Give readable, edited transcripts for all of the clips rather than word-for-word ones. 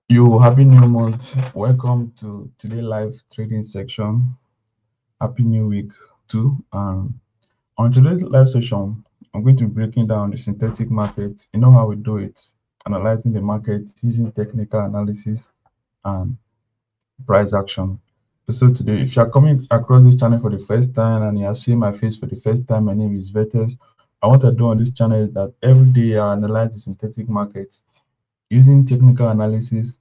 You happy new month. Welcome to today live trading section. Happy new week too. On today's live session, I'm going to be breaking down the synthetic market. You know how we do it, analyzing the market using technical analysis and price action. So today, if you are coming across this channel for the first time and you are seeing my face for the first time, my name is Vetexx. And what I do on this channel is that every day I analyze the synthetic market using technical analysis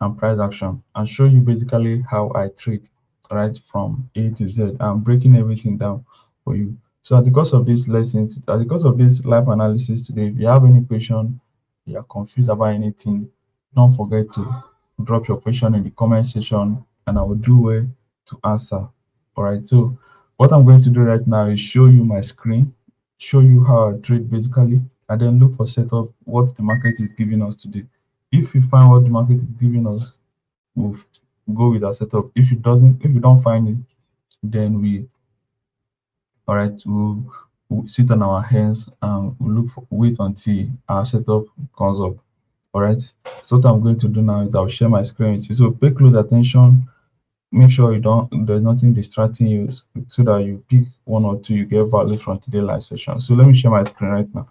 and price action and show you basically how I trade right from A to Z. I'm breaking everything down for you. So at the course of this lesson, at the course of this live analysis today, if you have any question, you are confused about anything, don't forget to drop your question in the comment section and I will do well to answer. All right. So what I'm going to do right now is show you my screen, show you how I trade basically, and then look for setup what the market is giving us today. If you find what the market is giving us, we'll go with our setup. If you don't find it, then we all right, we'll sit on our hands and we'll wait until our setup comes up. All right. So what I'm going to do now is I'll share my screen with you. So pay close attention. Make sure you don't there's nothing distracting you so that you pick one or two you get value from today's live session. So let me share my screen right now.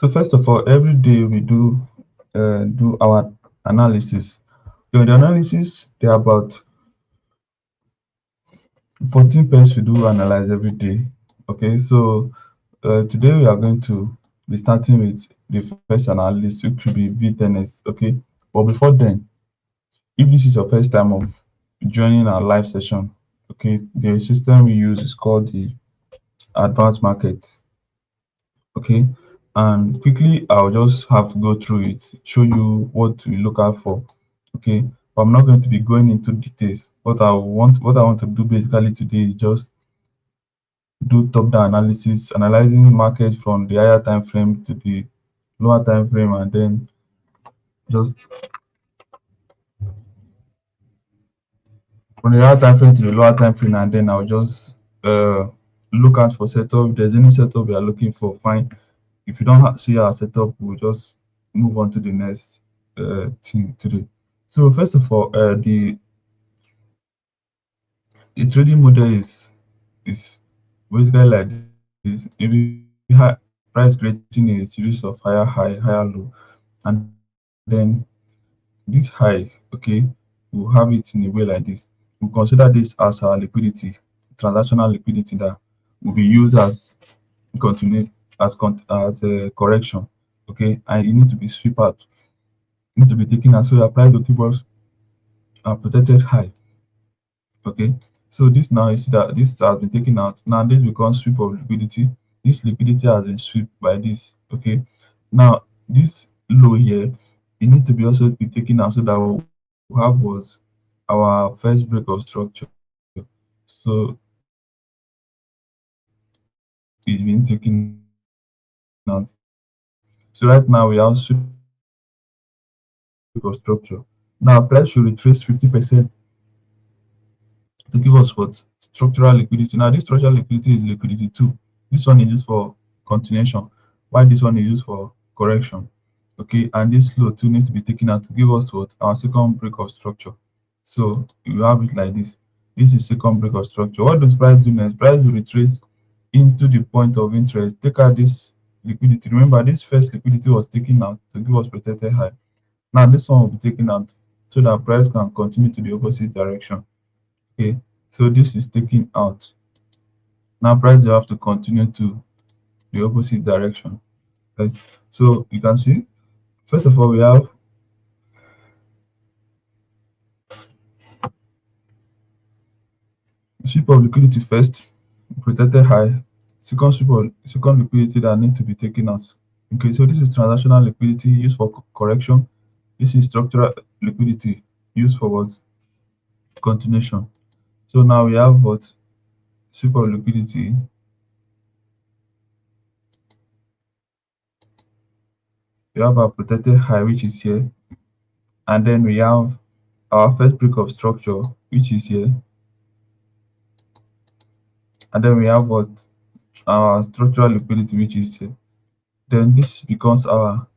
So first of all, every day we do our analysis. So the analysis there are about 14 pairs we do analyze every day. Okay, so today we are going to be starting with the first analysis, which should be VTNS. Okay, but before then, if this is your first time of joining our live session, okay, the system we use is called the advanced market. Okay, and quickly I'll just have to go through it, show you what to look out for. Okay, but I'm not going to be going into details. What I want to do basically today is just do top-down analysis, analyzing market from the higher time frame to the lower time frame, and then just from the higher time frame to the lower time frame, and then I'll just uh, look out for setup. If there's any setup you are looking for, fine. If you don't see our setup, we'll just move on to the next thing today. So first of all, the trading model is basically like this. If you price creating a series of higher high, higher low, and then this high, okay, we'll have it in a way like this. We consider this as our liquidity, transactional liquidity that will be used as continue as a correction. Okay, and it need to be sweep out, need to be taken as so that price will keep us protected high. Okay, so this now is that this has been taken out. Now this becomes sweep of liquidity. This liquidity has been swept by this. Okay, now this low here, it needs to be also be taken out so that what we have was our first break of structure. So it's been taken out. So right now we have sweep of structure. Now price should retrace 50% to give us what? Structural liquidity. Now, this structural liquidity is liquidity 2. This one is used for continuation, while this one is used for correction. Okay, and this load too needs to be taken out to give us what? Our second break of structure. So you have it like this. This is second break of structure. What does price do next? Price will retrace into the point of interest. Take out this liquidity. Remember, this first liquidity was taken out to give us protected high. Now this one will be taken out so that price can continue to the opposite direction. Okay, so this is taken out. Now price will have to continue to the opposite direction. Right. So you can see, first of all, we have sweep of liquidity first, protected high, second liquidity that need to be taken out. Okay, so this is transactional liquidity used for correction. This is structural liquidity used for what? Continuation. So now we have what? Super liquidity. We have our protected high, which is here, and then we have our first break of structure, which is here, and then we have what? Our structural liquidity, which is here. Then this becomes our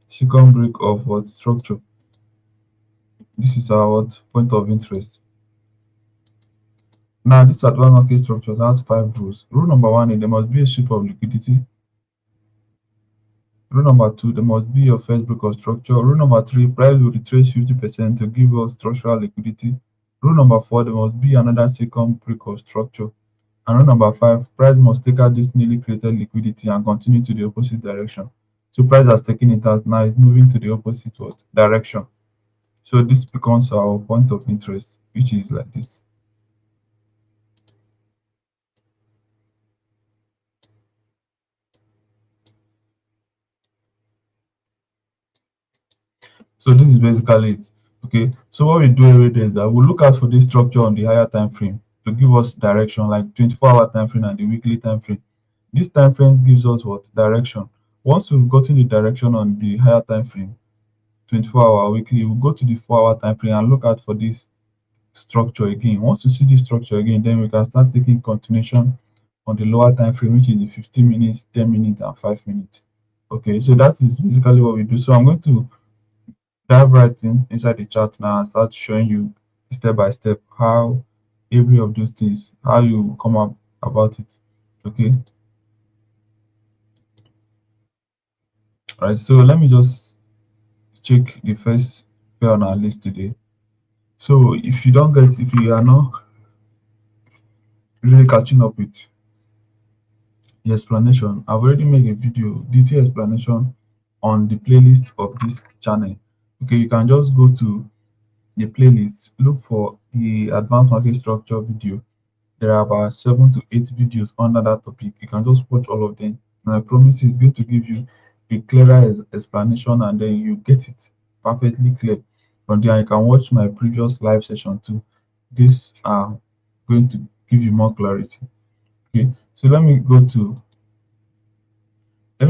second break of what? Structure. This is our what? Point of interest. Now this advanced market structure has 5 rules. Rule number one is there must be a sweep of liquidity. Rule number two, there must be your first break of structure. Rule number three, price will retrace 50% to give us structural liquidity. Rule number four, there must be another second break of structure. And rule number five, price must take out this newly created liquidity and continue to the opposite direction. So price has taken it out, now it's moving to the opposite what? Direction. So this becomes our point of interest, which is like this. So this is basically it. Okay. So what we do every day is that we look out for this structure on the higher time frame to give us direction, like 24-hour time frame and the weekly time frame. This time frame gives us what? Direction. Once we've gotten the direction on the higher time frame, 24-hour weekly, we'll go to the 4-hour time frame and look out for this structure again. Once we see this structure again, then we can start taking continuation on the lower time frame, which is the 15 minutes, 10 minutes, and 5 minutes. Okay, so that is basically what we do. So I'm going to dive right inside the chart now and start showing you step by step how every of those things, how you come up about it. Okay. All right. So let me just check the first pair on our list today. So if you are not really catching up with the explanation, I've already made a video, detailed explanation on the playlist of this channel. Okay, you can just go to the playlist, look for the advanced market structure video. There are about 7 to 8 videos under that topic. You can just watch all of them. And I promise you, it's going to give you a clearer explanation, and then you get it perfectly clear. From there, you can watch my previous live session too. These are going to give you more clarity. Okay, so let me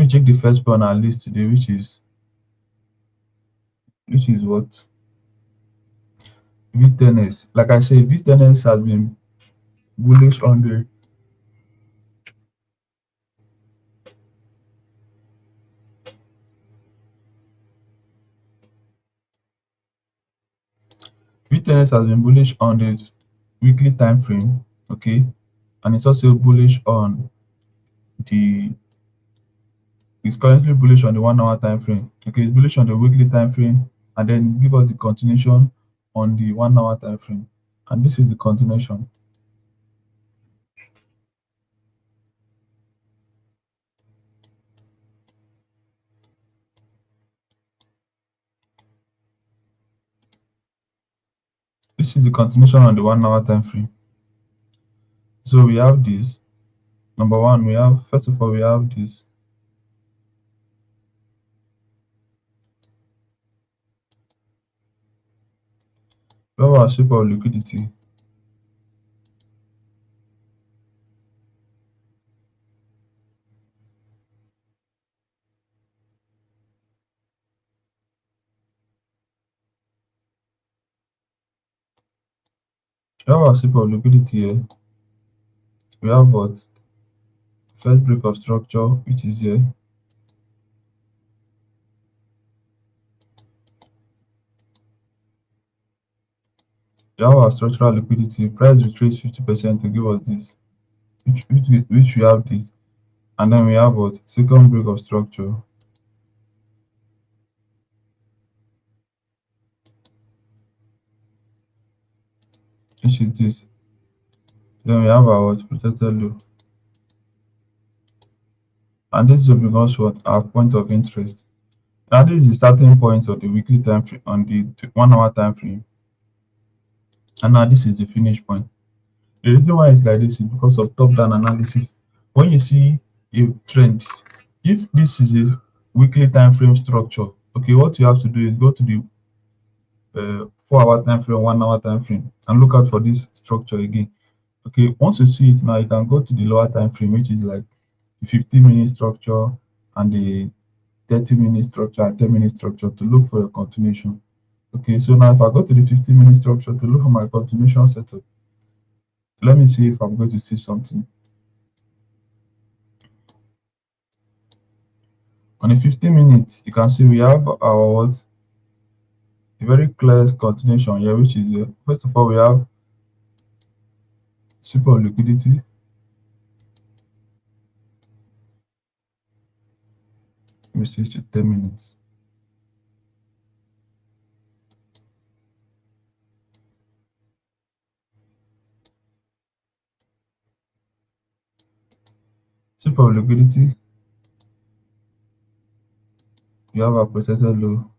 check the first one on our list today, which is what? V10S. Like I said, V10S has been bullish on the VTNS has been bullish on the weekly time frame, okay, and it's also bullish on the it's currently bullish on the 1 hour time frame. Okay, it's bullish on the weekly time frame, and then give us the continuation on the 1 hour time frame. And this is the continuation. This is the continuation on the 1 hour time frame. So we have this. Number one, we have first of all we have this. We have our sweep of liquidity. We have our sweep of liquidity here. We have what? First break of structure, which is here. We have our structural liquidity. Price retrace 50% to give us this, which we have this. And then we have what? Second break of structure, which is this. Then we have our what? Protected low. And this will become what? Our point of interest. Now this is the starting point of the weekly time frame on the 1 hour time frame. And now this is the finish point. The reason why it's like this is because of top-down analysis. When you see a trend, if this is a weekly time frame structure. Okay, what you have to do is go to the 4 hour time frame, 1 hour time frame, and look out for this structure again. Okay, once you see it now, you can go to the lower time frame, which is like the 15-minute structure and the 30-minute structure and 10-minute structure to look for your continuation. Okay, so now if I go to the 15-minute structure to look for my continuation setup, let me see if I'm going to see something. On the 15 minutes, you can see we have our what, a very clear continuation here, which is first of all, we have super liquidity. Let me switch to 10 minutes. Super liquidity, we have our protected low.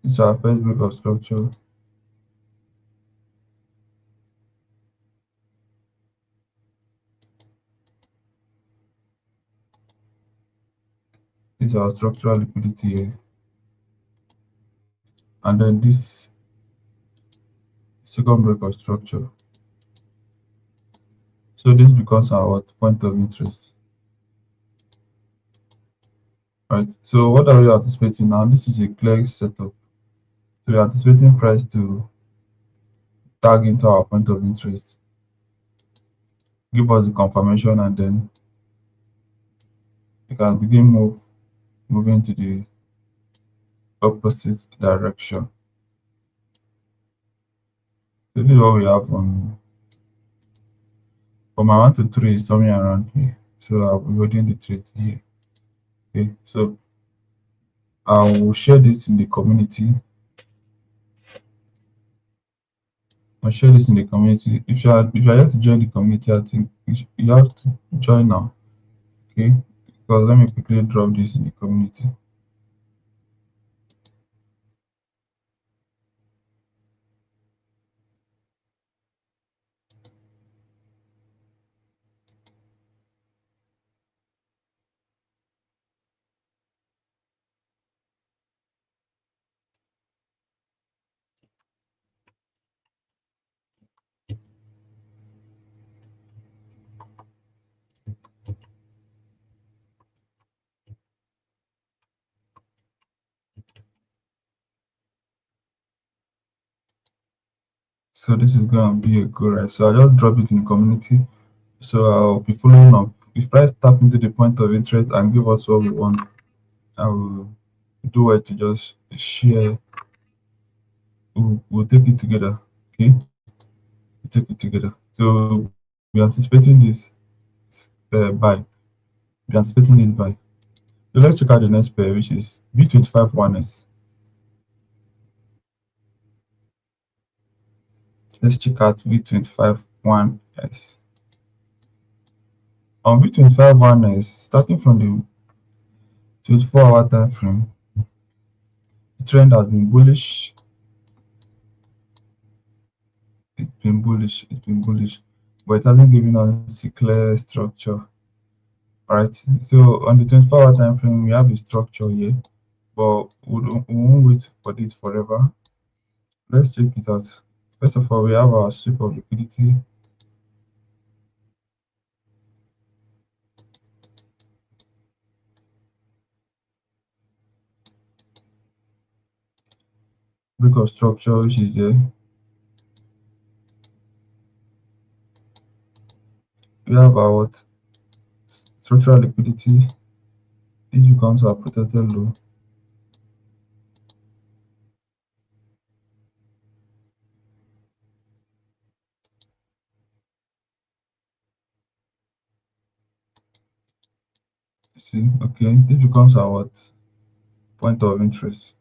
This is our first break of structure. This is our structural liquidity here. And then this second break of structure. So this becomes our what, point of interest. Right. So what are we anticipating now? This is a clear setup. So we're anticipating price to tag into our point of interest, give us the confirmation, and then we can begin moving to the opposite direction. So this is what we have on from my 1 to 3 is somewhere around here. So I'll be holding the trade here. Okay. So I will share this in the community. I'll share this in the community. If you are yet to join the community, I think you have to join now. Okay. Because let me quickly drop this in the community. So this is gonna be a good ride. So I'll just drop it in the community. So I'll be following up. If price tap into the point of interest and give us what we want, I will do it to just share. We'll take it together. Okay, we'll take it together. So we're anticipating this buy. We're anticipating this buy. So let's check out the next pair, which is V25 1S. Let's check out V25 1S. On V25 1S, starting from the 24-hour time frame, the trend has been bullish. It's been bullish, but it hasn't given us a clear structure. Right. So on the 24-hour time frame, we have a structure here, but we won't wait for this forever. Let's check it out. First of all, we have our strip of liquidity. Break of structure, which is there. We have our what? Structural liquidity. This becomes our protected low. See, okay, this becomes our what? Point of interest.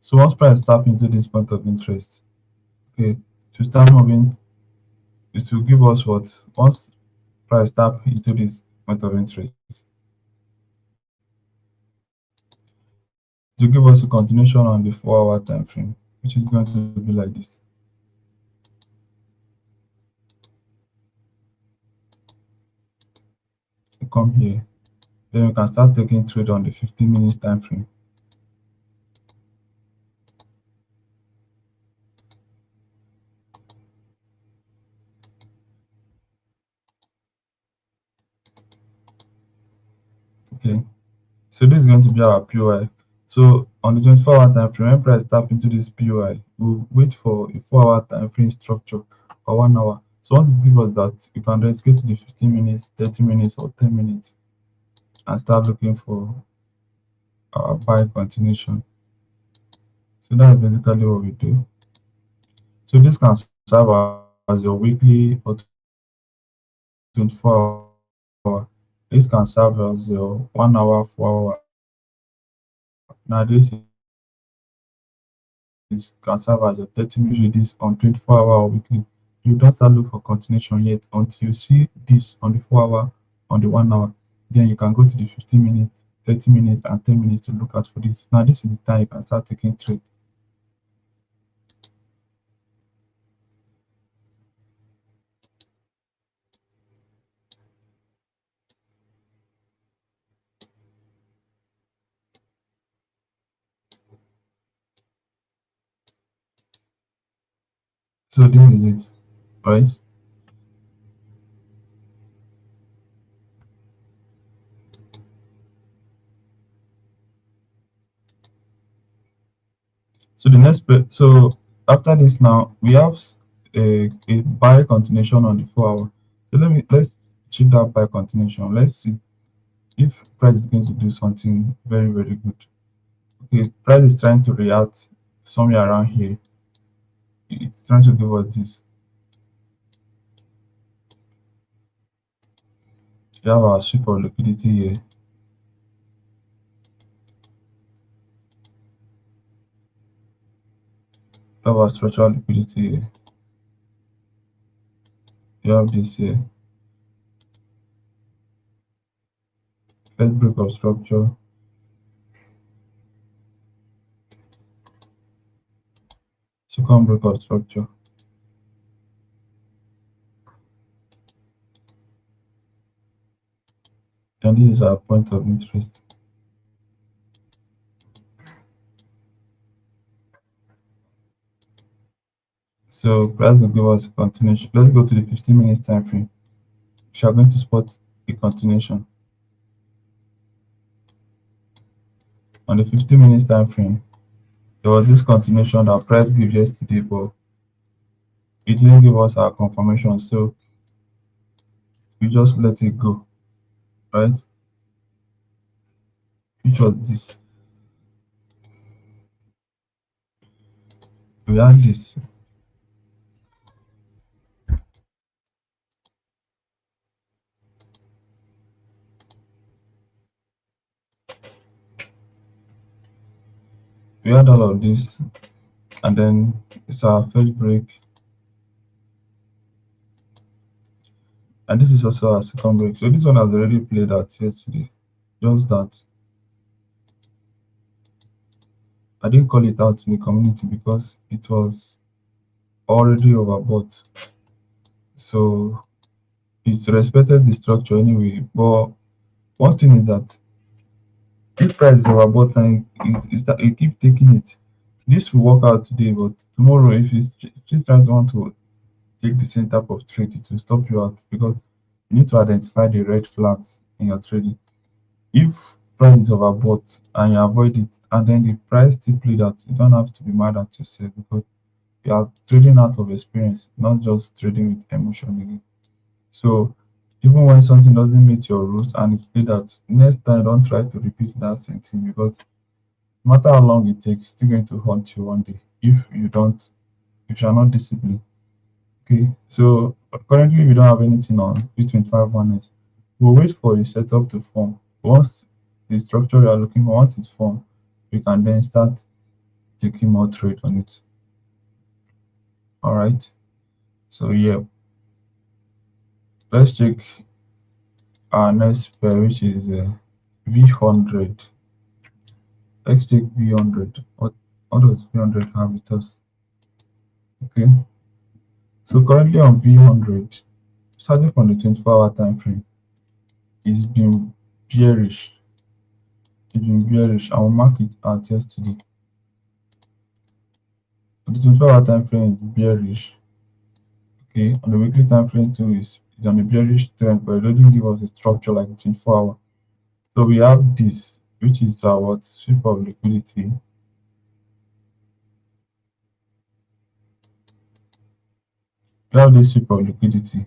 So once price tap into this point of interest, okay, to start moving, it will give us what? Once price tap into this point of interest, to give us a continuation on the 4-hour time frame, which is going to be like this. we come here, then we can start taking trade on the 15 minutes time frame. Okay, so this is going to be our POI. So on the 24-hour time frame, when price tap into this POI, we'll wait for a 4-hour time frame structure or 1 hour. So once it gives us that, you can just go to the 15 minutes, 30 minutes, or 10 minutes and start looking for our buy continuation. So that's basically what we do. So this can serve as your weekly or 24-hour. This can serve as your 1 hour, 4 hour. Now this can serve as your 30 minutes trade this on 24-hour or weekly. You don't start look for continuation yet until you see this on the 4 hour, on the 1 hour. Then you can go to the 15 minutes, 30 minutes, and 10 minutes to look out for this. Now this is the time you can start taking trade. So this is it, right? So the so after this now we have a buy continuation on the 4 hour. So let's check that buy continuation. Let's see if price is going to do something very very good. Okay, price is trying to react somewhere around here. It's trying to give us this. We have our sweep of liquidity here. We have our structural liquidity here. We have this here. First break of structure. Second break of structure. And this is our point of interest. So price will give us a continuation. Let's go to the 15 minutes time frame. We are going to spot a continuation. On the 15 minutes time frame, there was this continuation that price gave yesterday, but it didn't give us our confirmation, so we just let it go, right? Which was this. We had this. We had all of this, and then it's our first break, and this is also our second break. So this one has already played out yesterday. Just that I didn't call it out in the community because it was already overbought. So it respected the structure anyway. But one thing is that if price is overbought and it keep taking it, this will work out today, but tomorrow if it's still trying to want to take the same type of trade, it will stop you out because you need to identify the red flags in your trading. If price is overbought and you avoid it and then the price still played out, you don't have to be mad at yourself because you are trading out of experience, not just trading with emotion again. So even when something doesn't meet your rules and it's played out, next time don't try to repeat that same thing because no matter how long it takes, it's still going to haunt you one day if you're not disciplined. Okay, so currently we don't have anything on B25 1S. We'll wait for a setup to form. Once the structure we are looking for, once it's formed, we can then start taking more trade on it. All right. So yeah, let's check our next pair, which is V100. Let's check V100. What does V100 have with us? Okay. So currently on V100, starting from the 24-hour time frame, it's been bearish. It's been bearish. I will mark it at yesterday. The 24-hour time frame is bearish. Okay, on the weekly time frame too is on a bearish trend, but it doesn't give us a structure like the 24-hour. So we have this, which is our what sweep of liquidity. We have this sweep of liquidity.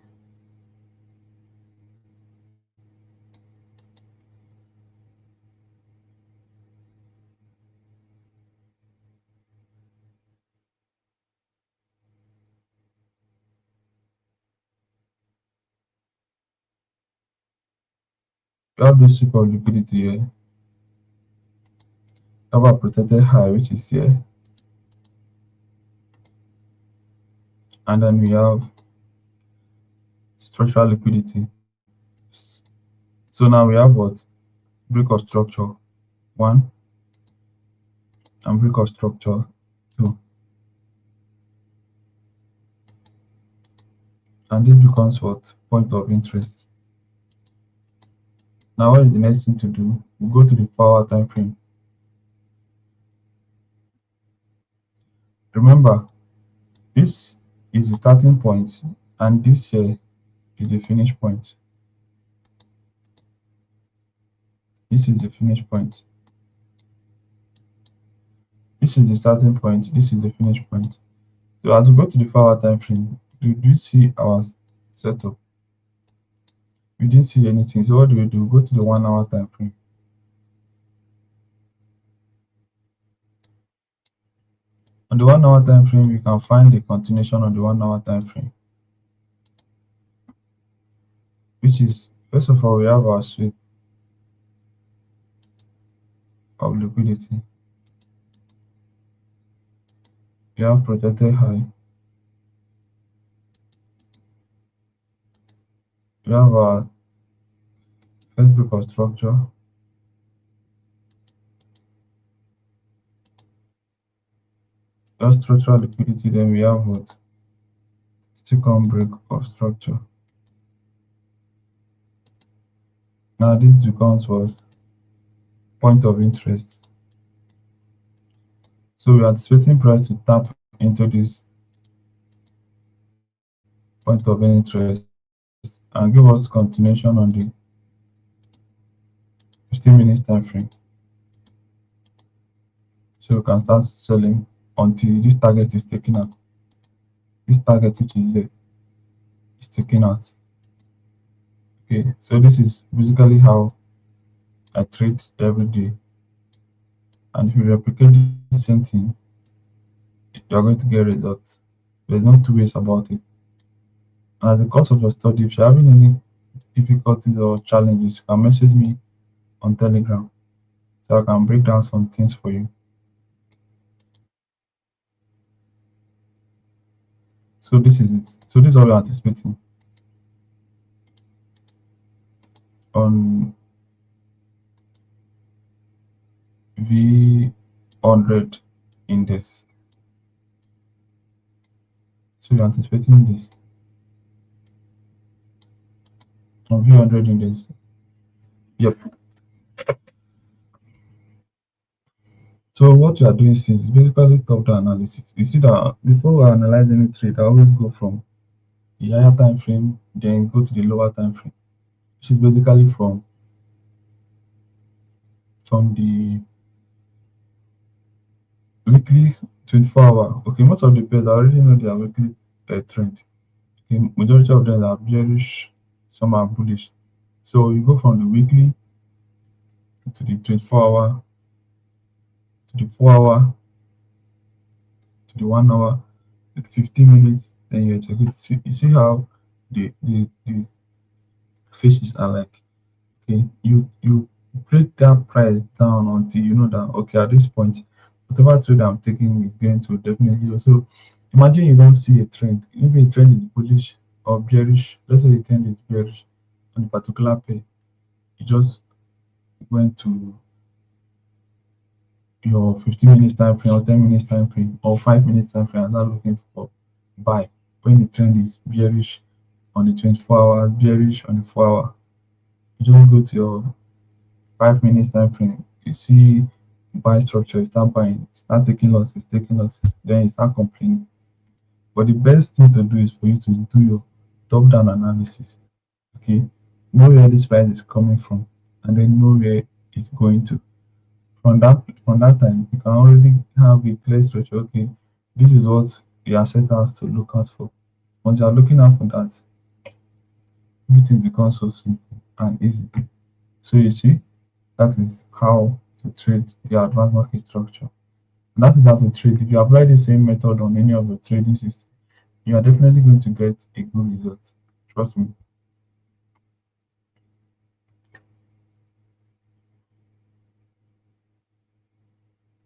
We have this sweep of liquidity here. We have our protected high, which is here, and then we have structural liquidity. So now we have what break of structure one and break of structure two, and this becomes what point of interest. Now what is the next thing to do? We go to the 4-hour time frame. Remember, this is the starting point, and this here is the finish point. This is the finish point. This is the starting point. This is the finish point. So as we go to the 4-hour time frame, do you see our setup? We didn't see anything. So what do? We go to the 1-hour time frame. On the 1-hour time frame, you can find the continuation on the 1-hour time frame, which is first of all we have our sweep of liquidity. We have protected high. We have our first break of structure. We have structural liquidity. Then we have what second break of structure. Now this becomes what point of interest. So we are anticipating price to tap into this point of interest and give us continuation on the 15 minutes time frame. So we can start selling until this target is taken out. This target which is there is taken out. Okay, so this is basically how I trade every day. And if you replicate the same thing, you're going to get results. There's no two ways about it. And as the course of your study, if you're having any difficulties or challenges, you can message me on Telegram so I can break down some things for you. So this is it. So this is all we're anticipating on V100 index. So we're anticipating this on V100 index. Yep. So what you are doing is basically top-down analysis. You see that before I analyze any trade, I always go from the higher time frame, then go to the lower time frame, which is basically from the weekly 24-hour. Okay, most of the pairs I already know their weekly trend. Okay, majority of them are bearish, some are bullish. So you go from the weekly to the 24-hour to the 4-hour to the 1 hour to the 15 minutes. Then you check it. You see how the faces are like. Okay, you break that price down until you know that okay at this point whatever trade I'm taking is going to definitely also imagine you don't see a trend. Maybe a trend is bullish or bearish. Let's say the trend is bearish on a particular pair. You just went to your 15 minutes time frame or 10 minutes time frame or 5 minutes time frame and start looking for buy when the trend is bearish on the 24 hours, bearish on the 4 hour. You just go to your 5 minutes time frame, you see buy structure, you start buying, start taking losses, then you start complaining. But the best thing to do is for you to do your top down analysis. Okay, know where this price is coming from, and then know where it's going to. From that time, you can already have a clear structure. Okay, this is what you are set out to look out for. Once you are looking out for that, everything becomes so simple and easy. So you see, that is how to trade the advanced market structure. And that is how to trade. If you apply the same method on any of your trading systems, you are definitely going to get a good result. Trust me.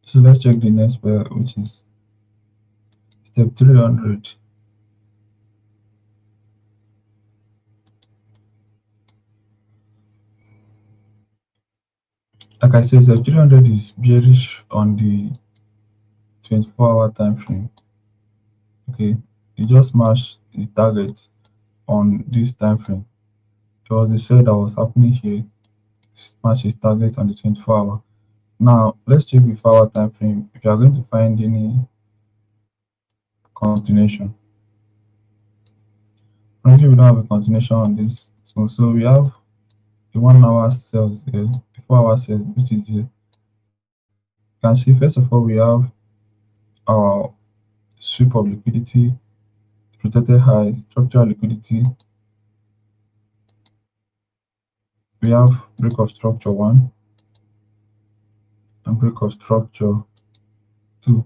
So let's check the next pair, which is step 300. Like I said, step 300 is bearish on the 24-hour time frame. Okay, it just matched the target on this time frame. There was a sell that was happening here, match its target on the 24-hour. Now let's check the 4-hour time frame. If you are going to find any continuation, currently we don't have a continuation on this. So we have the 1 hour sales here, the 4-hour sales, which is here. You can see first of all we have our sweep of liquidity, protected high, structural liquidity. We have break of structure one and break of structure two,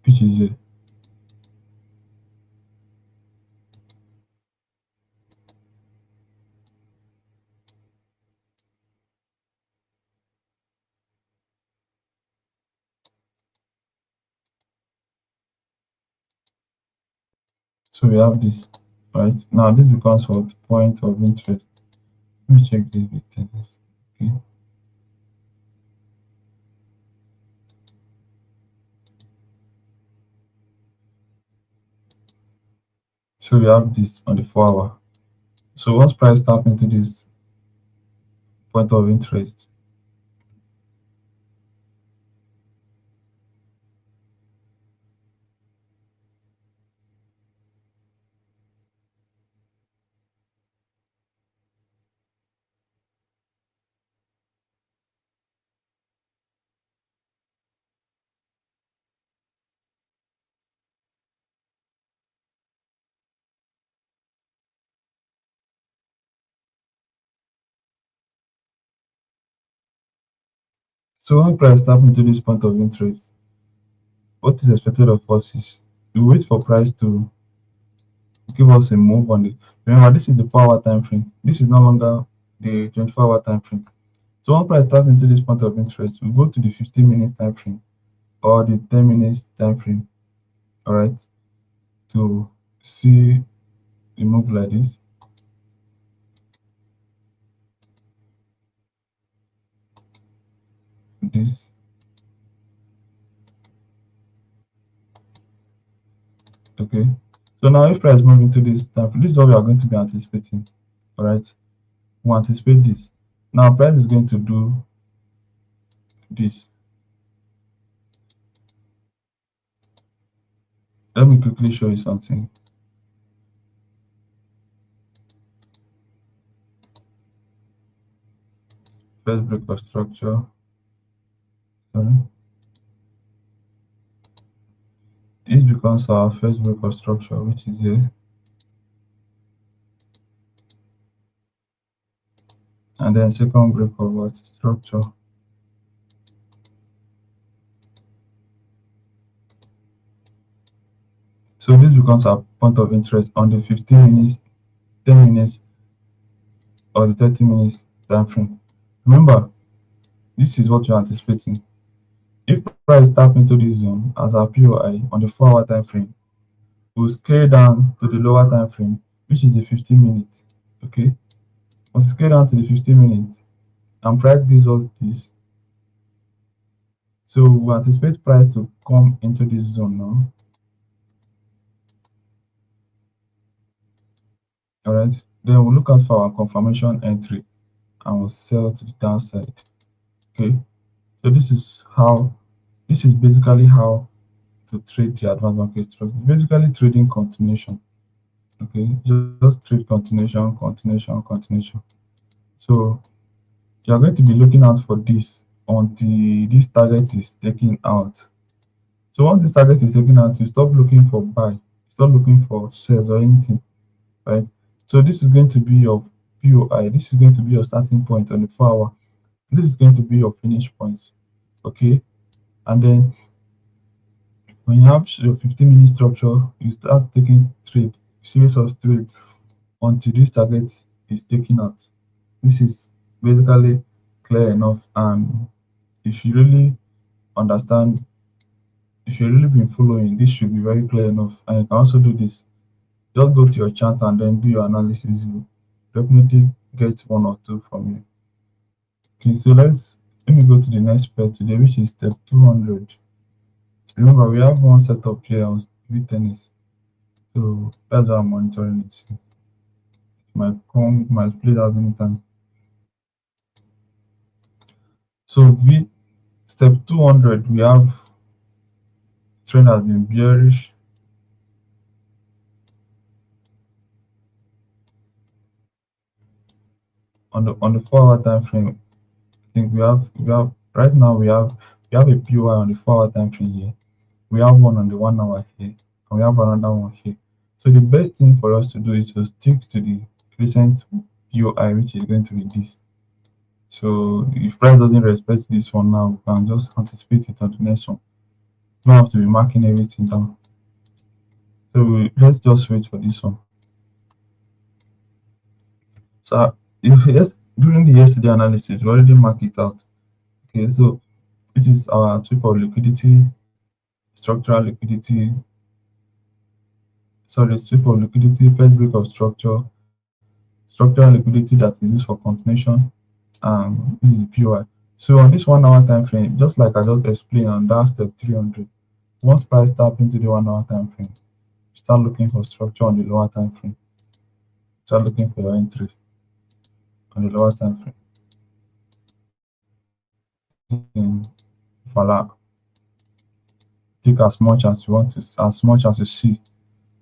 which is here. So we have this, right? Now this becomes what point of interest. Let me check this with tennis. Okay. So we have this on the 4-hour. So once price tap into this point of interest, so when price tap into this point of interest, what is expected of us is we wait for price to give us a move on the. Remember, this is the 4-hour time frame. This is no longer the 24-hour time frame. So when price tap into this point of interest, we go to the 15 minutes time frame or the 10 minutes time frame, all right, to see a move like this. Okay. So now if price move into this time frame, this is what we are going to be anticipating. All right. We anticipate this. Now price is going to do this. Let me quickly show you something. First break of structure. Sorry. This becomes our first break of structure, which is here. And then second break of what? Structure. So this becomes our point of interest on the 15 minutes, 10 minutes, or the 30 minutes time frame. Remember, this is what you're anticipating. If price tap into this zone as our POI on the 4-hour time frame, we'll scale down to the lower time frame, which is the 15 minutes. Okay. Once we scale down to the 15 minutes and price gives us this, so we anticipate price to come into this zone now. All right. Then we'll look out for our confirmation entry and we'll sell to the downside. Okay, so this is basically how to trade the advanced market structure. It's basically trading continuation. Okay, just trade continuation. So you're going to be looking out for this until this target is taken out. So once this target is taken out, you stop looking for buy, stop looking for sales or anything, right? So this is going to be your POI. This is going to be your starting point on the 4 hour. This is going to be your finish point. Okay, and then when you have your 15-minute structure, you start taking series of trade until this target is taken out. This is basically clear enough, and if you really understand, if you've really been following, this should be very clear enough. And you can also do this. Just go to your chart and then do your analysis. You definitely get one or two from you. Okay, so let me go to the next pair today, which is step 200. Remember, we have one setup here on Vitexx. So that's why I'm monitoring it. My split at any time. So step 200, we have trend has been bearish. On the 4 hour time frame, I think we have right now we have a POI on the 4 hour time frame here. We have one on the 1 hour here, and we have another one here. So the best thing for us to do is to stick to the recent POI, which is going to be this. So if price doesn't respect this one now, we can just anticipate it on the next one. We don't have to be marking everything down. So let's just wait for this one. So during the yesterday analysis, we already marked it out. Okay, so this is our sweep of liquidity, structural liquidity, sorry, sweep of liquidity, first break of structural liquidity that is used for continuation, this is the POI. So on this 1 hour time frame, just like I just explained on that step 300, once price tap into the 1 hour time frame, start looking for structure on the lower time frame. Start looking for your entry on the lower time frame. And voila, take as much as you want to, as much as you see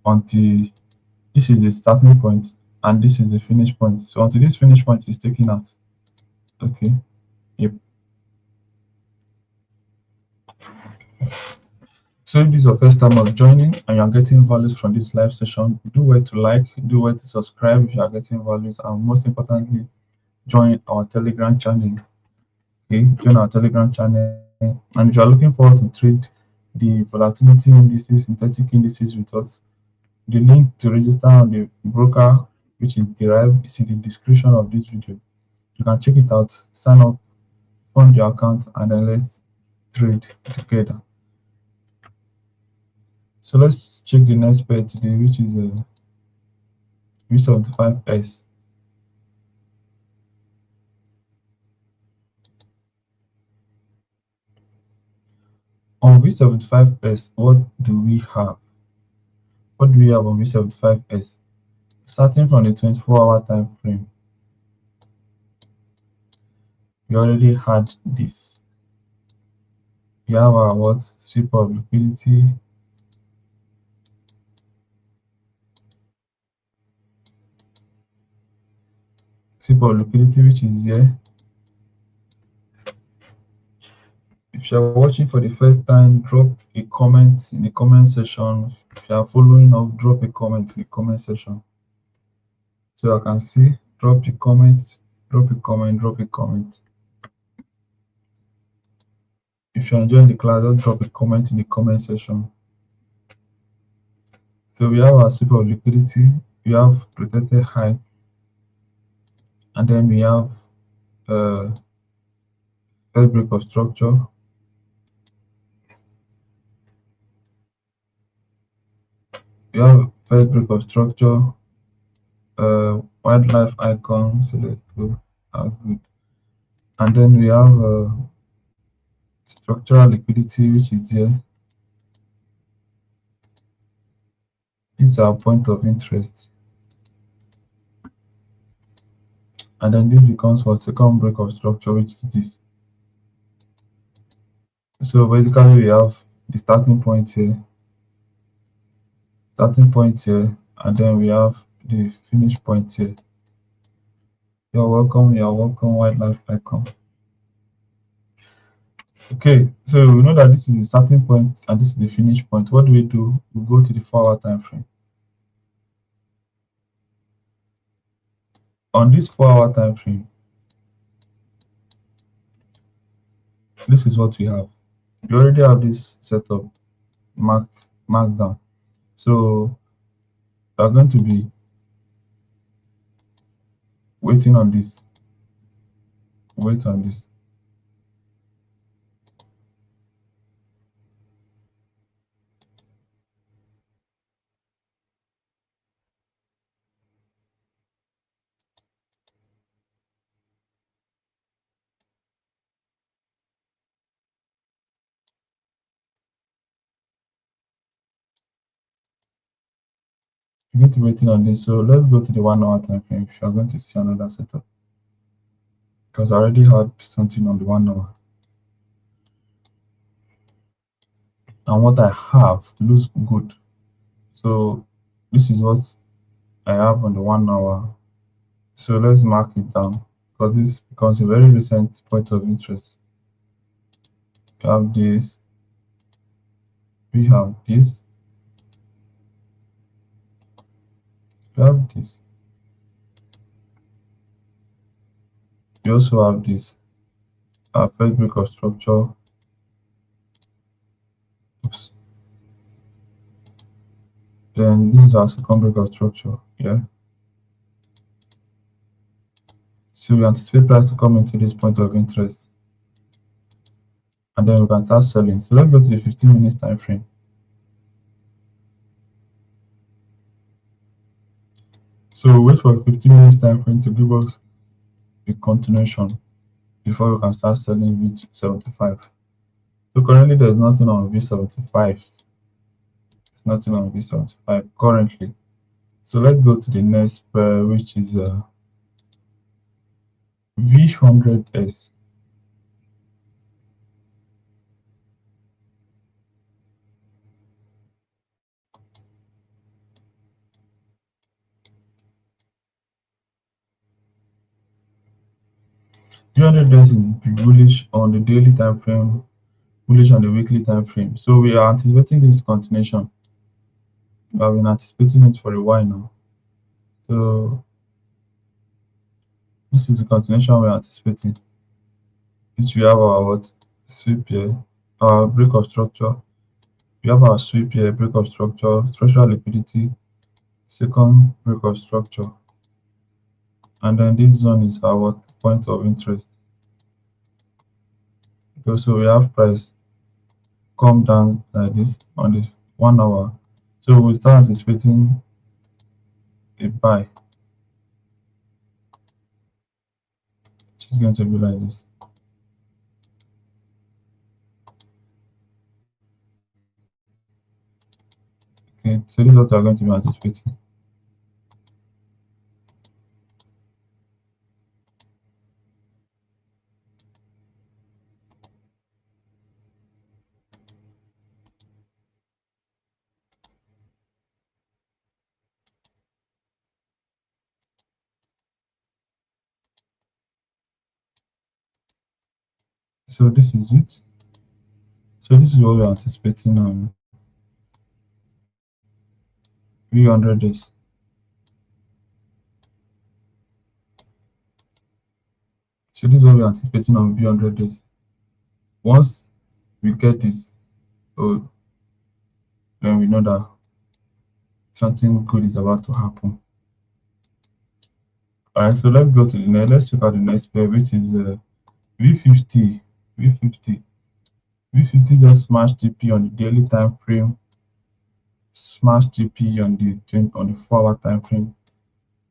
until this is the starting point and this is the finish point. So until this finish point is taken out. Okay. Yep. So if this is your first time of joining and you're getting values from this live session, do well to like, do well to subscribe if you are getting values, and most importantly, join our Telegram channel. Okay, join our Telegram channel. And if you are looking forward to trade the volatility indices, synthetic indices with us, the link to register on the broker, which is Deriv, is in the description of this video. You can check it out, sign up, fund your account, and then let's trade together. So let's check the next pair today, which is a V75S. On V75S, what do we have? What do we have on V75S? Starting from the 24-hour time frame, we already had this. We have our what? Sweep of liquidity. Sweep of liquidity, which is here. If you are watching for the first time, drop a comment in the comment section. If you are following up, drop a comment in the comment section. So I can see, drop the comment, drop a comment, drop a comment. If you're enjoying the class, just drop a comment in the comment section. So we have our sweep of liquidity, we have protected high, and then we have first break of structure. We have first break of structure, wildlife icon, so let's go, that's good. And then we have structural liquidity, which is here. This is our point of interest. and then this becomes for second break of structure, which is this. So basically we have the starting point here, and then we have the finish point here. You're welcome, wildlife icon. Okay, so we know that this is the starting point and this is the finish point. What do? We go to the 4-hour time frame. On this 4-hour time frame, this is what we have. We already have this setup marked down. So we are going to be waiting on this. Wait on this. We're going to be waiting on this. So let's go to the 1-hour time frame if you are going to see another setup. Because I already had something on the 1 hour. And what I have looks good. So this is what I have on the 1 hour. So let's mark it down because this becomes a very recent point of interest. We have this, we have this, we have this. We also have this. Our first break of structure. Oops. Then this is our second break of structure. Yeah. So we anticipate price to come into this point of interest. And then we can start selling. So let's go to the 15 minutes time frame. So wait for 15 minutes time frame to give us a continuation before we can start selling V75. So currently there's nothing on V75. There's nothing on V75 currently. So let's go to the next pair, which is V100S. V100S is bullish on the daily time frame, bullish on the weekly time frame. So we are anticipating this continuation. We have been anticipating it for a while now. So this is the continuation we're anticipating. Which we have our what sweep here, our break of structure. We have our sweep here, break of structure, structural liquidity, second break of structure, and then this zone is our point of interest. So we have price come down like this on this 1 hour. So we start anticipating a buy, which is going to be like this. Okay, so this is what we're going to be anticipating. So this is it. So this is what we're anticipating on V100 days. So this is what we're anticipating on V100 days. Once we get this, so then we know that something good is about to happen. Alright, so let's go to the next. Let's check out the next pair, which is V50. V50. V50 just smashed TP on the daily time frame, smashed TP on the 4-hour time frame.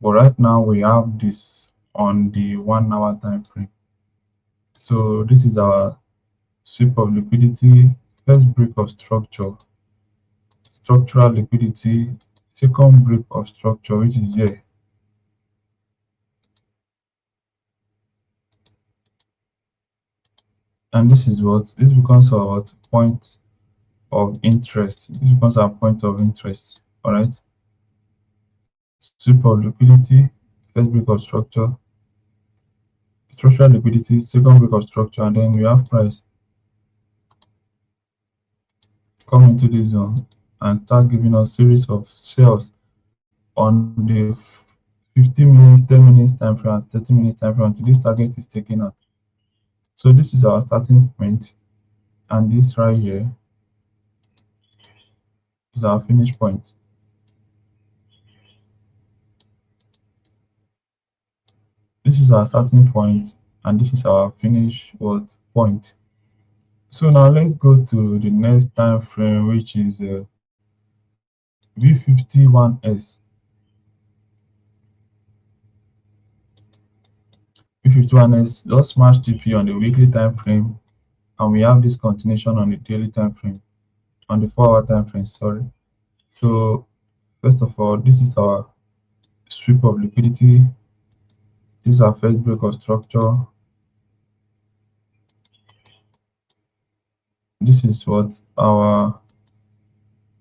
But right now we have this on the 1 hour time frame. So this is our sweep of liquidity, first break of structure, structural liquidity, second break of structure, which is here. And this becomes our point of interest. This becomes our point of interest. All right. Sweep of liquidity, first break of structure, structural liquidity, second break of structure, and then we have price come into this zone and start giving us series of sales on the 15 minutes, 10 minutes time frame, and 30 minutes time frame until this target is taken out. So this is our starting point, and this right here is our finish point. This is our starting point, and this is our finish point. So now let's go to the next time frame, which is V51S. V51S just smash TP on the weekly time frame, and we have this continuation on the daily time frame, on the 4-hour time frame. Sorry. So first of all, this is our sweep of liquidity. This is our first break of structure. This is what our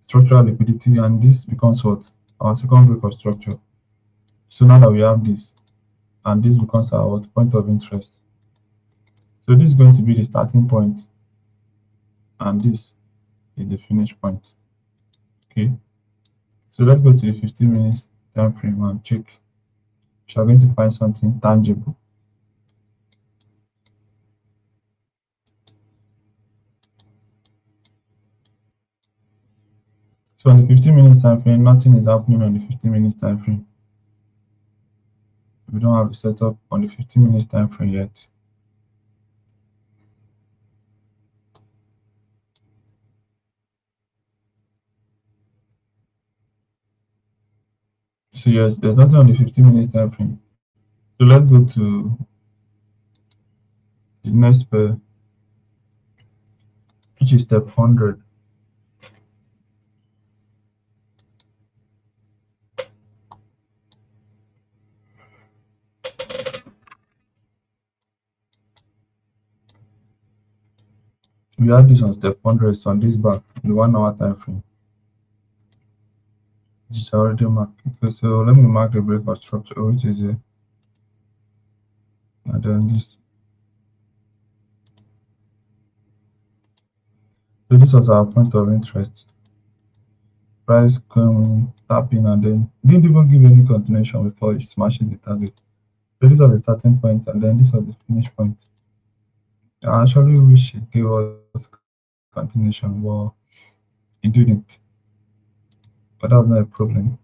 structural liquidity, and this becomes what our second break of structure. So now that we have this, and this becomes our point of interest. So this is going to be the starting point, and this is the finish point. Okay. So let's go to the 15 minutes time frame and check. We are going to find something tangible. So on the 15 minutes time frame, nothing is happening on the 15 minutes time frame. We don't have a setup on the 15 minutes time frame yet. So yes, there's nothing on the 15 minutes time frame. So let's go to the next pair, which is step 100. We have this on step 100, so on this back, the 1 hour time frame. This is already marked. Okay, so let me mark the breakout structure, which is here. And then this. So this was our point of interest. Price coming, tapping, and then didn't even give any continuation before it smashes the target. So this was the starting point, and then this was the finish point. I actually wish it gave us continuation, but it didn't. But that was not a problem.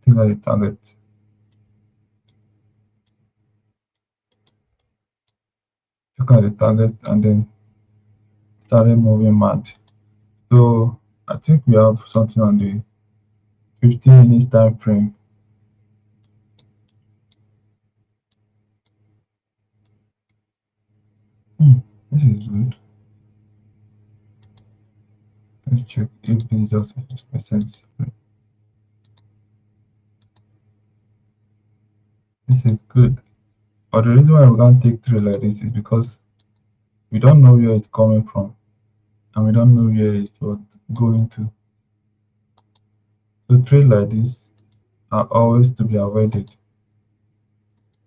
Things like the target. Look at the target and then started moving mad. So I think we have something on the 15 minutes time frame. This is good. Let's check if this is also 50%. This is good. But the reason why we can't take trade like this is because we don't know where it's coming from, and we don't know where it's going to. So trade like this are always to be avoided,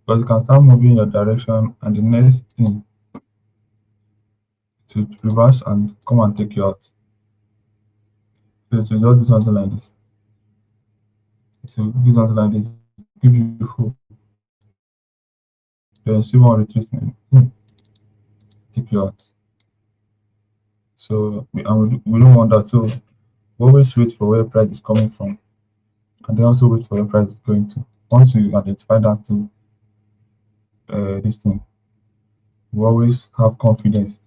because you can start moving your direction and the next thing to reverse and come and take you out. So to just do something like this. To do something like this, give you hope. Then see one retracement, take you out. So we don't want that. So we always wait for where price is coming from, and then also wait for where price is going to. Once we identify that to this thing, we always have confidence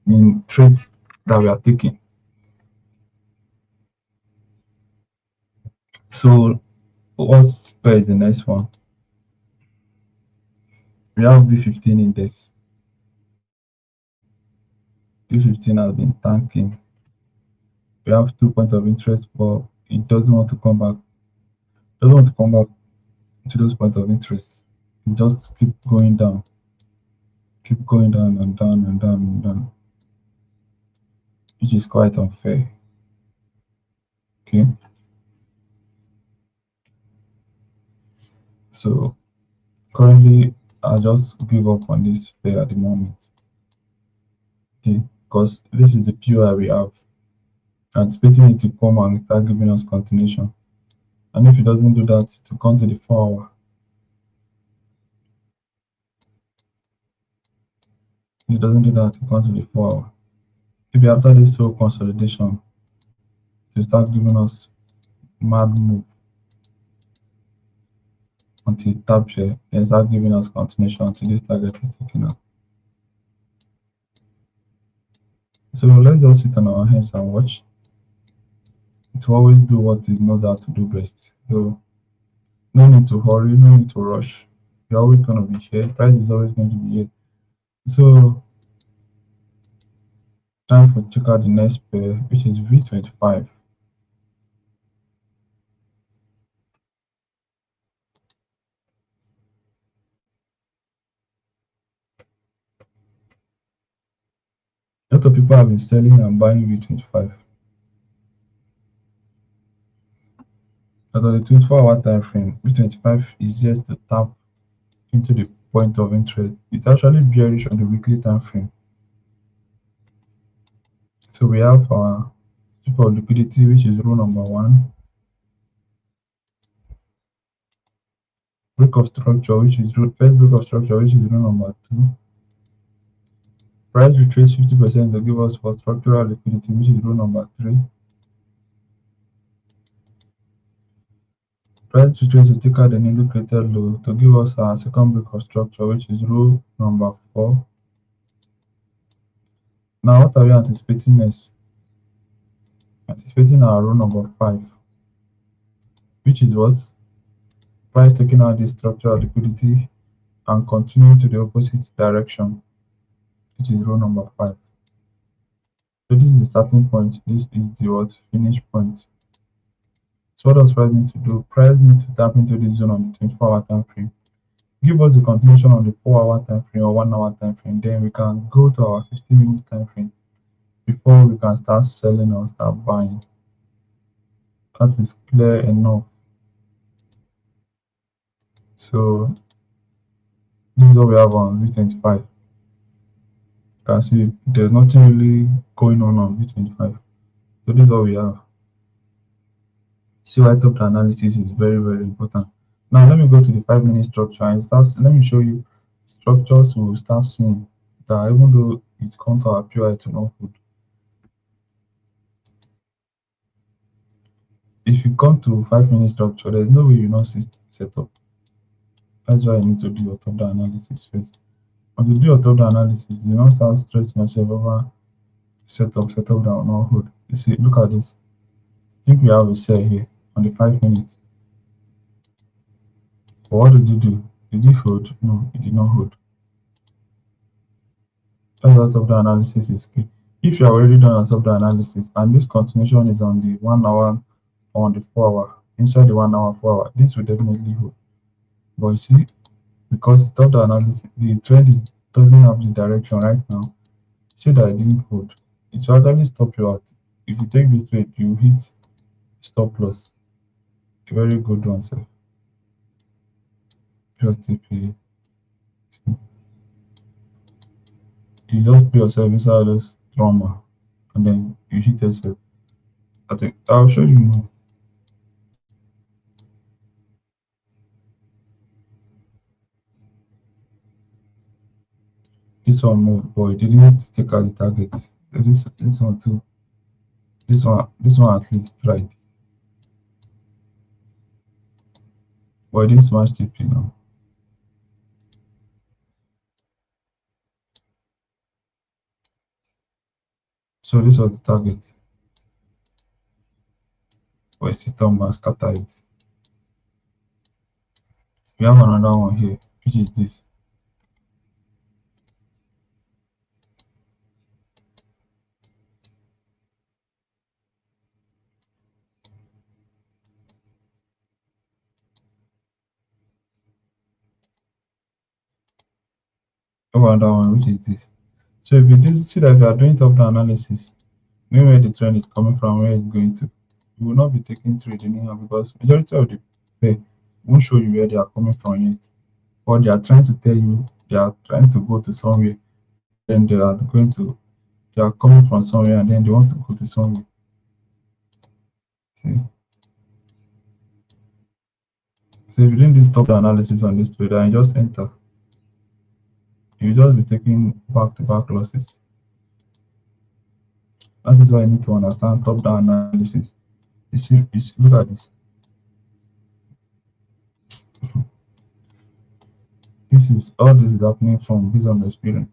in trades that we are taking. So what's is the next one? We have B15 index. B15 has been tanking. We have 2 points of interest, but it doesn't want to come back. Doesn't want to come back to those points of interest. It just keep going down. keep going down and down and down and down, which is quite unfair. Okay, so currently I just give up on this play at the moment. Okay, because this is the POI we have, anticipating it to come and start giving us continuation. And if it doesn't do that, to come to the 4 hour. If it doesn't do that, to come to the 4 hour. Maybe after this whole consolidation, to start giving us mad move until it taps here, then start giving us continuation until this target is taken out. So let's just sit on our hands and watch. It will always do what it knows how to do best. So no need to hurry, no need to rush. You're always going to be here. Price is always going to be here. So time for check out the next pair, which is V25. A lot of people have been selling and buying V25. But on the 24-hour time frame, V25 is yet to tap into the point of interest. It's actually bearish on the weekly time frame. So we have our super liquidity, which is rule number one, break of structure, which is first break of structure, which is rule number two. Price retrace 50% to give us for structural liquidity, which is rule number three. Price retrace to take out the newly created low to give us our second break of structure, which is rule number four. Now, what are we anticipating next? Anticipating our rule number five, which is what? Price taking out the structural liquidity and continuing to the opposite direction, which is rule number five. So this is the starting point. This is the what? Finish point. So what does price need to do? Price needs to tap into this zone on the 24-hour time frame. Give us the continuation on the 4-hour time frame or 1 hour time frame. Then we can go to our 15 minutes time frame before we can start selling or start buying. That is clear enough. So this is what we have on V25. You can see there's nothing really going on V25. So this is what we have. See why top analysis is very, very important. Now let me go to the 5 minute structure and let me show you structures we will start seeing that even though it comes to our POI to not hold. If you come to 5 minute structure, there's no way you not see setup. That's why you need to do your top down analysis first. When you do your top down analysis, you don't start stressing yourself over setup that will not hold. You see, look at this. I think we have a sell here on the 5 minutes. But what did you do? Did it hold? No, it did not hold. That's why top down analysis is key. If you have already done a top down analysis and this continuation is on the 1 hour or on the 4 hour, inside the 1 hour, 4 hour, this will definitely hold. But you see, because top down analysis, the trend doesn't have the direction right now. Say that it didn't hold. It will actually stop you out. If you take this trade, you hit stop loss. A very good one, sir. Pure TP. You just put yourself inside this trauma and then you hit yourself. I think I'll show you more. This one moved, but it didn't take out the target. This one too. This one at least tried. But it didn't smash TP now. So this was the target. But it's a back, scatter it. We have another one here, which is this. up and down, which is this. So if you see that if you are doing top down analysis, knowing where the trend is coming from, where it's going to, you will not be taking trade anyhow because majority of the pair won't show you where they are coming from yet. But they are trying to tell you they are trying to go to somewhere, and then they are coming from somewhere, and then they want to go to somewhere. See, so if you didn't do top down analysis on this trader and you just enter, you just be taking back to back losses. That is why you need to understand top down analysis. Look at this. This is happening from based on experience.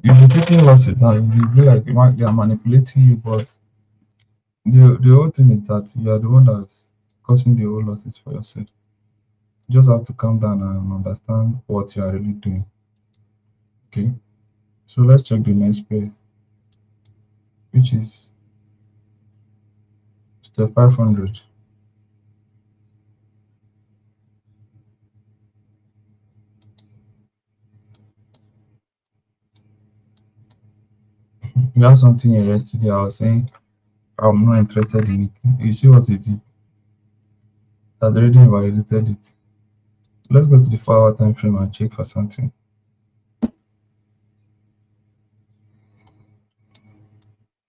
You'll be taking losses and you'll be like they are manipulating you, but the whole thing is that you are the one that's causing the whole losses for yourself. You just have to calm down and understand what you are really doing. Okay. So let's check the next pair, which is step 500. We have something here yesterday. I was saying I'm not interested in it. You see what it did? It has already invalidated it. Let's go to the 4-hour time frame and check for something.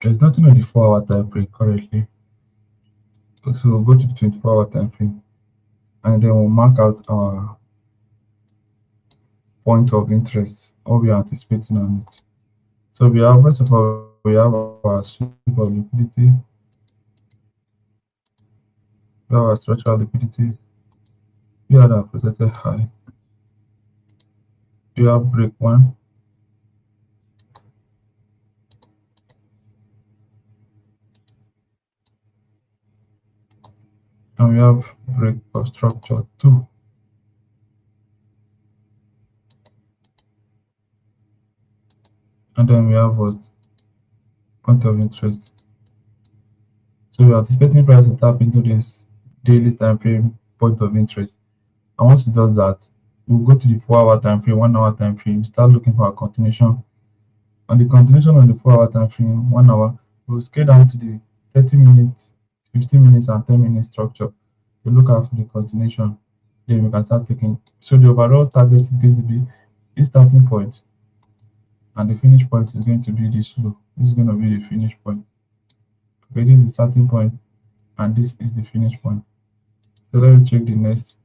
There's nothing on the 4-hour time frame currently. So we'll go to the 24-hour time frame and then we'll mark out our point of interest, what we are anticipating on it. So we have, first of all, we have our sweep of liquidity, we have our structural liquidity, we have our protected high, we have break one, and we have break of structure two. And then we have what? Point of interest. So we are anticipating price to tap into this daily time frame point of interest. And once it does that, we'll go to the 4-hour time frame, 1 hour time frame, start looking for a continuation. On the continuation on the 4-hour time frame, 1 hour, we'll scale down to the 30 minutes, 15 minutes, and 10-minute structure to look out for the continuation. Then we can start taking. So the overall target is going to be this starting point, and the finish point is going to be this low. This is going to be the finish point. Okay, this is the starting point, and this is the finish point. So let's check the next,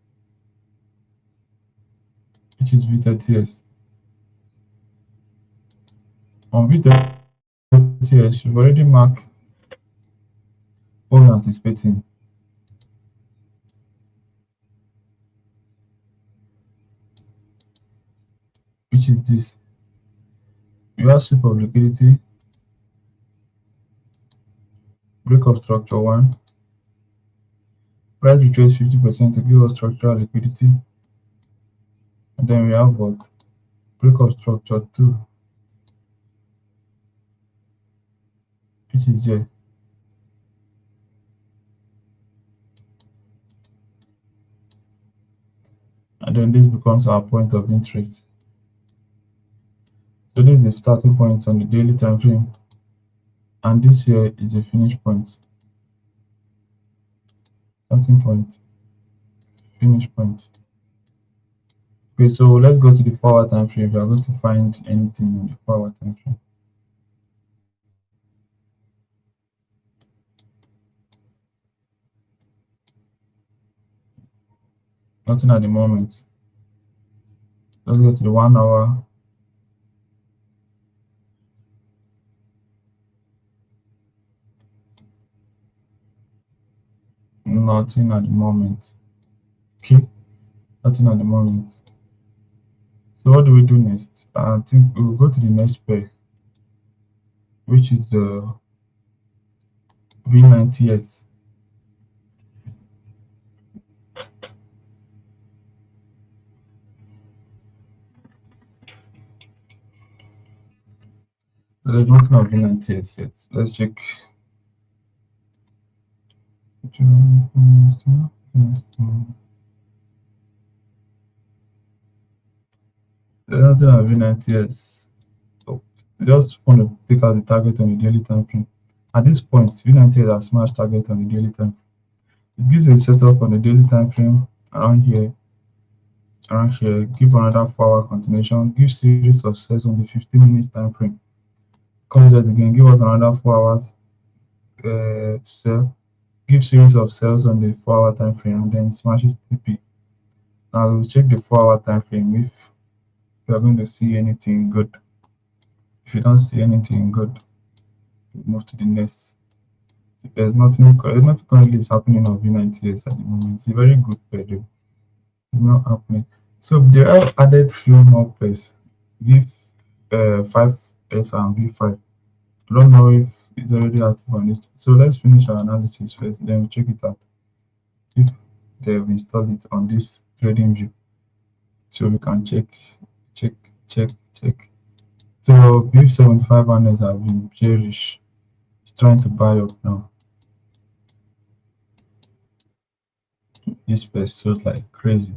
which is Vetexx. On Vetexx, we've already marked what we're anticipating, which is this. We have sweep of liquidity, break of structure one, price retrace 50% to give us structural liquidity, and then we have what? Break of structure two, which is here. And then this becomes our point of interest. So this is the starting point on the daily time frame, and this here is the finish point. Starting point, finish point. Okay, so let's go to the 4-hour time frame. We are going to find anything on the 4-hour time frame. Nothing at the moment. Let's go to the 1 hour. Nothing at the moment. Okay, nothing at the moment. So what do we do next? I think we'll go to the next pair, which is the V90S. There's nothing of V90S yet. Let's check. There's nothing on V90s. So we just want to take out the target on the daily time frame. At this point, V90 has smashed target on the daily time. It gives you a setup on the daily time frame around here, give another 4 hour continuation, give series of sales on the 15 minutes time frame. Come here again, give us another 4 hours sell, give series of sales on the 4 hour time frame and then smashes TP. Now we'll check the 4 hour time frame if you are going to see anything good. If you don't see anything good, we move to the next. There's nothing currently is happening on V90s at the moment. It's a very good pair though. It's not happening. So there are added few more pairs. V5S and V5. I don't know if it's already active on it. So let's finish our analysis first, then we check it out if they've installed it on this trading view. So we can check, check. So BIF 75 analysts have been bearish. It's trying to buy up now. This pair sold like crazy.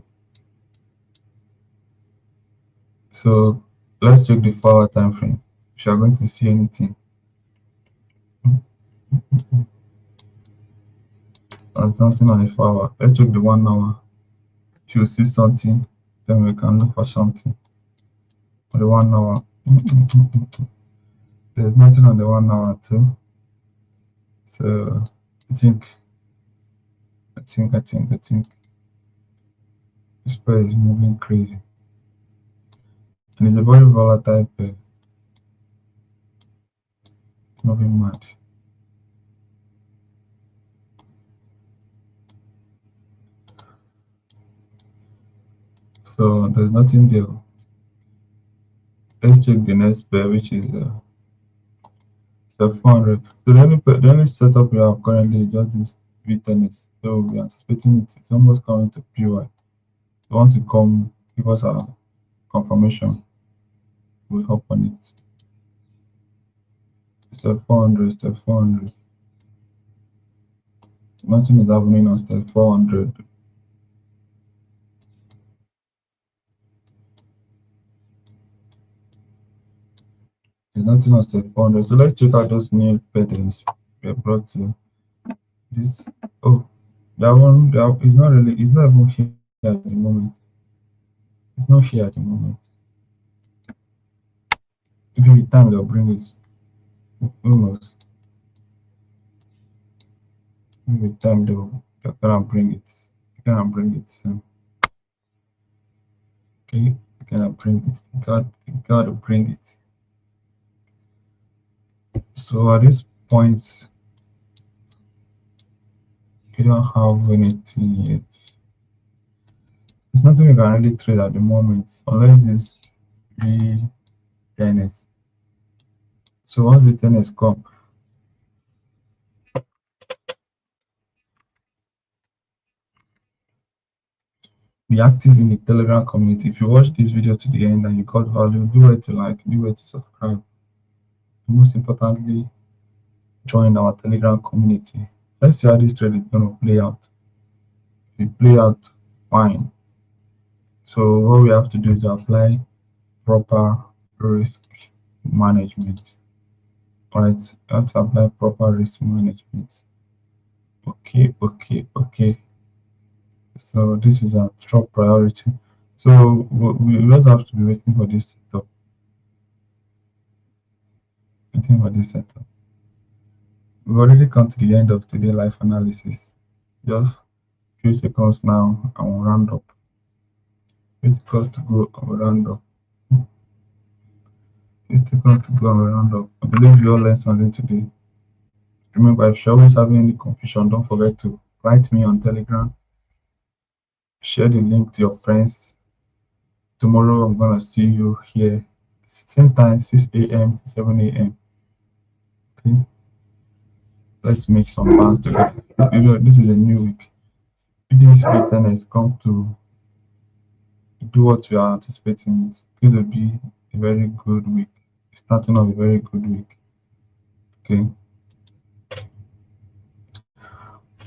So let's check the 4 hour time frame. If you are going to see anything. There's nothing on the 4 hour. Let's check the 1 hour. If you see something, then we can look for something. For the 1 hour. There's nothing on the 1 hour too. So I think this pair is moving crazy. And it's a very volatile pair. It's moving mad. So there's nothing there. Let's check the next pair, which is sub 400. So the only setup we have currently is just this V10s. So we're anticipating it. It's almost coming to PY. So once it come, give us a confirmation. We'll hop on it. Step 400, step 400. Nothing is happening on step 400. There's nothing on step 400. So let's check out those new patterns we have brought to this. Oh, that one is not really, it's not even here at the moment. It's not here at the moment. Maybe with time they'll bring it. Almost. Maybe with time they'll gonna bring it. They're gonna bring it soon. Okay, they're gonna bring it. You gotta bring it. So at this point, you don't have anything yet. There's nothing you can really trade at the moment unless this V10s. So once V10s come, be active in the Telegram community. If you watch this video to the end and you got value, do it to like, do it to subscribe. And most importantly, join our Telegram community. Let's see how this trade is going to play out. If it play out, fine. So what we have to do is to apply proper risk management. Right, you have to apply proper risk management. Okay. So this is our top priority. So we don't have to be waiting for this setup. Waiting for this setup. We've already come to the end of today's live analysis. Just few seconds now and we'll round up. Few seconds to go and we'll round up. Few seconds to go and we'll round up. I believe you all learned something today. Remember, if you're always having any confusion, don't forget to write me on Telegram. Share the link to your friends. Tomorrow I'm gonna see you here, same time, 6 a.m. to 7 a.m. Okay, let's make some plans together. This is a new week. This week has come to do what we are anticipating. It's going to be a very good week. Starting off a very good week. Okay.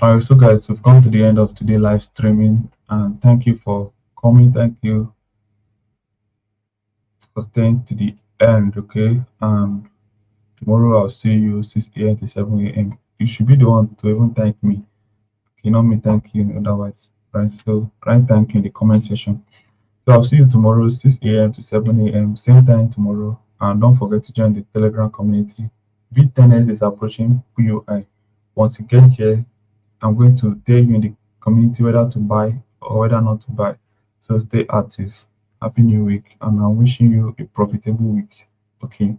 Alright, so guys, we've come to the end of today's live streaming, and thank you for coming. Thank you for staying to the end. Okay, and tomorrow I'll see you 6 a.m. to 7 a.m. You should be the one to even thank me. You know me thank you otherwise, right? So try thank you in the comment section. So I'll see you tomorrow 6 a.m. to 7 a.m. same time tomorrow. And don't forget to join the Telegram community. V10S is approaching POI. Once you get here, I'm going to tell you in the community whether to buy or whether not to buy. So stay active. Happy New Week, and I'm wishing you a profitable week. Okay.